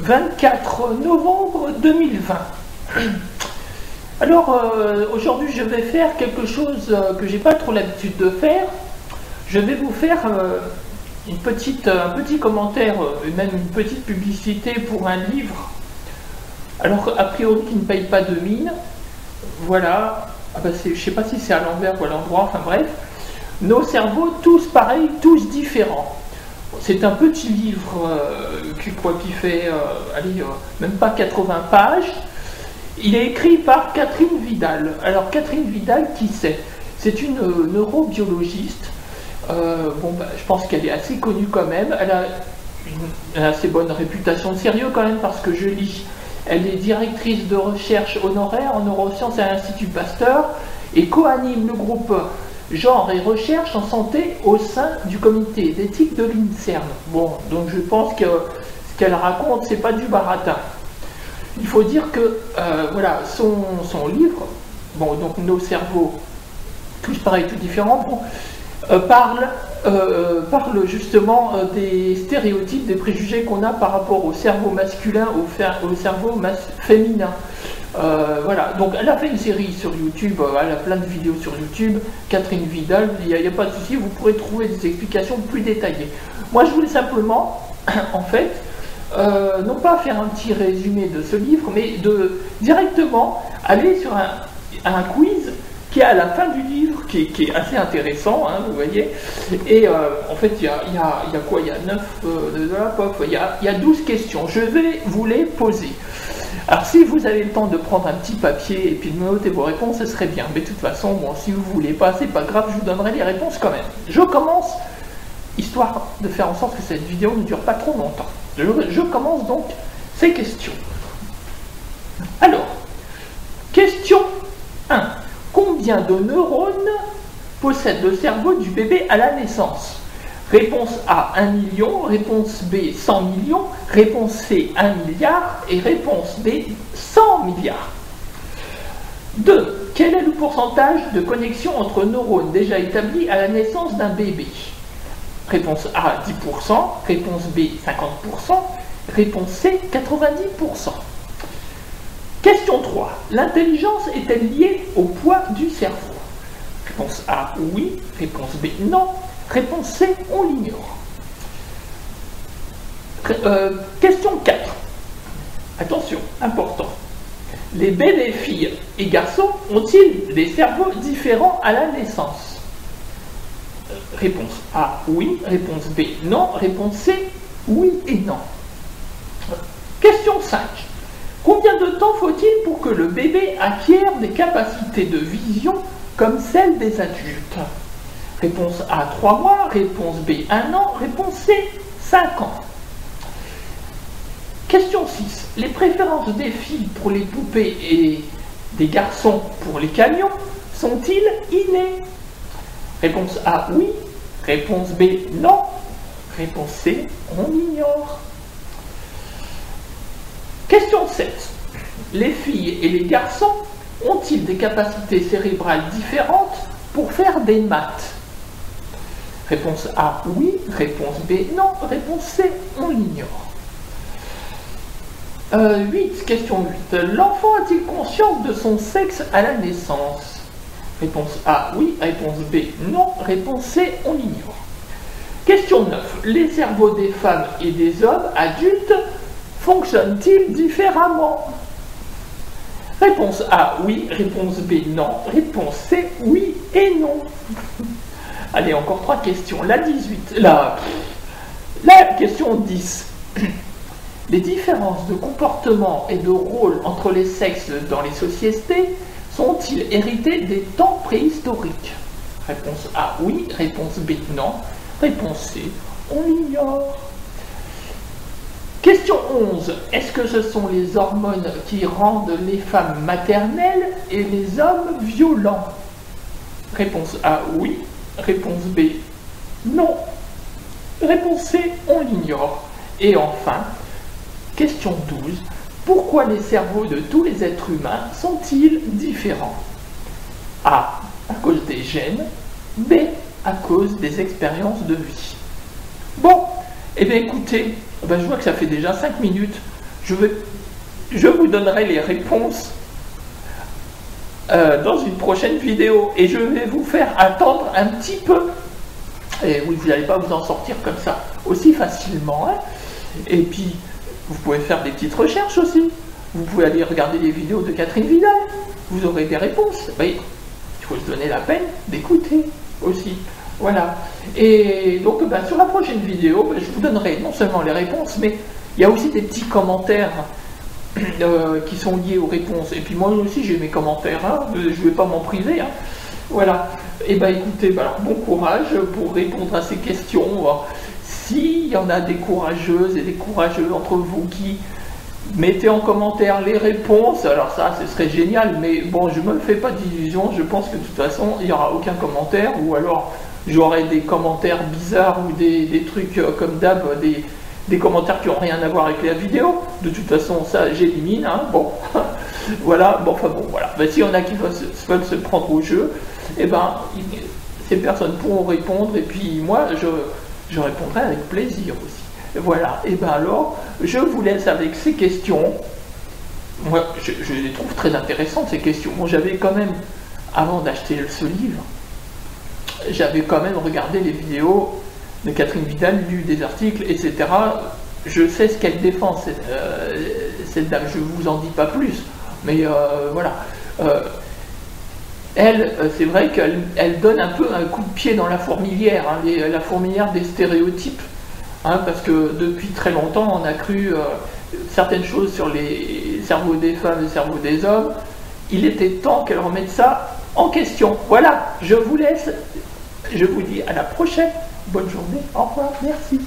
24 novembre 2020. Alors aujourd'hui je vais faire quelque chose que j'ai pas trop l'habitude de faire. Je vais vous faire un petit commentaire, même une petite publicité pour un livre. Alors a priori qui ne paye pas de mine. Voilà. Ah bah je sais pas si c'est à l'envers ou à l'endroit, enfin bref. Nos cerveaux tous pareils, tous différents. C'est un petit livre qui fait même pas 80 pages. Il est écrit par Catherine Vidal. Alors Catherine Vidal, qui c'est? C'est une neurobiologiste. Je pense qu'elle est assez connue quand même. Elle a une assez bonne réputation de sérieux quand même, parce que je lis. Elle est directrice de recherche honoraire en neurosciences à l'Institut Pasteur et co-anime le groupe Genre et Recherche en Santé au sein du comité d'éthique de l'INSERM. Bon, donc je pense que ce qu'elle raconte, c'est pas du baratin. Il faut dire que, voilà, son livre, bon, donc Nos cerveaux, tous pareils, tous différents, parle justement des stéréotypes, des préjugés qu'on a par rapport au cerveau masculin, au cerveau féminin. Voilà, donc elle a fait une série sur YouTube, elle a plein de vidéos sur YouTube, Catherine Vidal, il n'y a pas de souci, vous pourrez trouver des explications plus détaillées. Moi je voulais simplement, en fait, non pas faire un petit résumé de ce livre, mais de directement aller sur un quiz qui est à la fin du livre, qui est assez intéressant, hein, vous voyez. Et en fait, il y a quoi? Il y a 9, il y a 12 questions. Je vais vous les poser. Alors, si vous avez le temps de prendre un petit papier et puis de noter vos réponses, ce serait bien. Mais de toute façon, bon, si vous ne voulez pas, c'est pas grave, je vous donnerai les réponses quand même. Je commence, histoire de faire en sorte que cette vidéo ne dure pas trop longtemps. Je commence donc ces questions. Alors, question 1. Combien de neurones possède le cerveau du bébé à la naissance? Réponse A, 1 million, réponse B, 100 millions, réponse C, 1 milliard et réponse D, 100 milliards. 2. Quel est le pourcentage de connexion entre neurones déjà établi à la naissance d'un bébé? Réponse A, 10%, réponse B, 50%, réponse C, 90%. Question 3. L'intelligence est-elle liée au poids du cerveau? Réponse A, oui. Réponse B, non. Réponse C, on l'ignore. Question 4. Attention, important. Les bébés, filles et garçons ont-ils des cerveaux différents à la naissance? Réponse A, oui. Réponse B, non. Réponse C, oui et non. Question 5. Combien de temps faut-il pour que le bébé acquiert des capacités de vision comme celles des adultes? Réponse A, 3 mois, réponse B, 1 an, réponse C, 5 ans. Question 6. Les préférences des filles pour les poupées et des garçons pour les camions sont-ils innées? Réponse A, oui, réponse B, non, réponse C, on ignore. Question 7. Les filles et les garçons ont-ils des capacités cérébrales différentes pour faire des maths? Réponse A, oui. Réponse B, non. Réponse C, on l'ignore. 8. Question 8. L'enfant a-t-il conscience de son sexe à la naissance? Réponse A, oui. Réponse B, non. Réponse C, on l'ignore. Question 9. Les cerveaux des femmes et des hommes adultes fonctionne-t-il différemment? Réponse A, oui. Réponse B, non. Réponse C, oui et non. Allez, encore 3 questions. La question 10. Les différences de comportement et de rôle entre les sexes dans les sociétés sont-ils héritées des temps préhistoriques? Réponse A, oui. Réponse B, non. Réponse C, on l'ignore. Question 11. Est-ce que ce sont les hormones qui rendent les femmes maternelles et les hommes violents? Réponse A, oui. Réponse B, non. Réponse C, on l'ignore. Et enfin, question 12. Pourquoi les cerveaux de tous les êtres humains sont-ils différents? A, à cause des gènes. B, à cause des expériences de vie. Bon, eh bien écoutez, je vois que ça fait déjà 5 minutes. je vous donnerai les réponses dans une prochaine vidéo, et je vais vous faire attendre un petit peu. Et oui, vous n'allez pas vous en sortir comme ça aussi facilement, hein. Et puis, vous pouvez faire des petites recherches aussi. Vous pouvez aller regarder les vidéos de Catherine Vidal. Vous aurez des réponses. Oui, il faut se donner la peine d'écouter aussi. Voilà. Et donc, sur la prochaine vidéo, je vous donnerai non seulement les réponses, mais il y a aussi des petits commentaires qui sont liés aux réponses. Et puis moi aussi, j'ai mes commentaires. Hein. Je ne vais pas m'en priver. Hein. Voilà. Et écoutez, alors, bon courage pour répondre à ces questions. S'il y en a des courageuses et des courageux entre vous qui mettez en commentaire les réponses, alors ça, ce serait génial. Mais bon, je ne me fais pas d'illusions. Je pense que de toute façon, il n'y aura aucun commentaire. Ou alors, j'aurai des commentaires bizarres ou des trucs comme d'hab, des commentaires qui n'ont rien à voir avec la vidéo. De toute façon, ça, j'élimine. Hein. Bon, voilà. Bon, enfin bon, voilà. S'il y en a qui veulent se prendre au jeu, ces personnes pourront répondre. Et puis moi, je répondrai avec plaisir aussi. Voilà. Alors, je vous laisse avec ces questions. Moi, je les trouve très intéressantes, ces questions. Bon, j'avais quand même, avant d'acheter ce livre, j'avais quand même regardé les vidéos de Catherine Vidal, lu des articles, etc. Je sais ce qu'elle défend, cette dame, je ne vous en dis pas plus, mais voilà. Elle, c'est vrai qu'elle donne un peu un coup de pied dans la fourmilière, hein, la fourmilière des stéréotypes, hein, parce que depuis très longtemps, on a cru certaines choses sur les cerveaux des femmes et les cerveaux des hommes. Il était temps qu'elle remette ça en question. Voilà, je vous laisse, je vous dis à la prochaine. Bonne journée, au revoir, merci.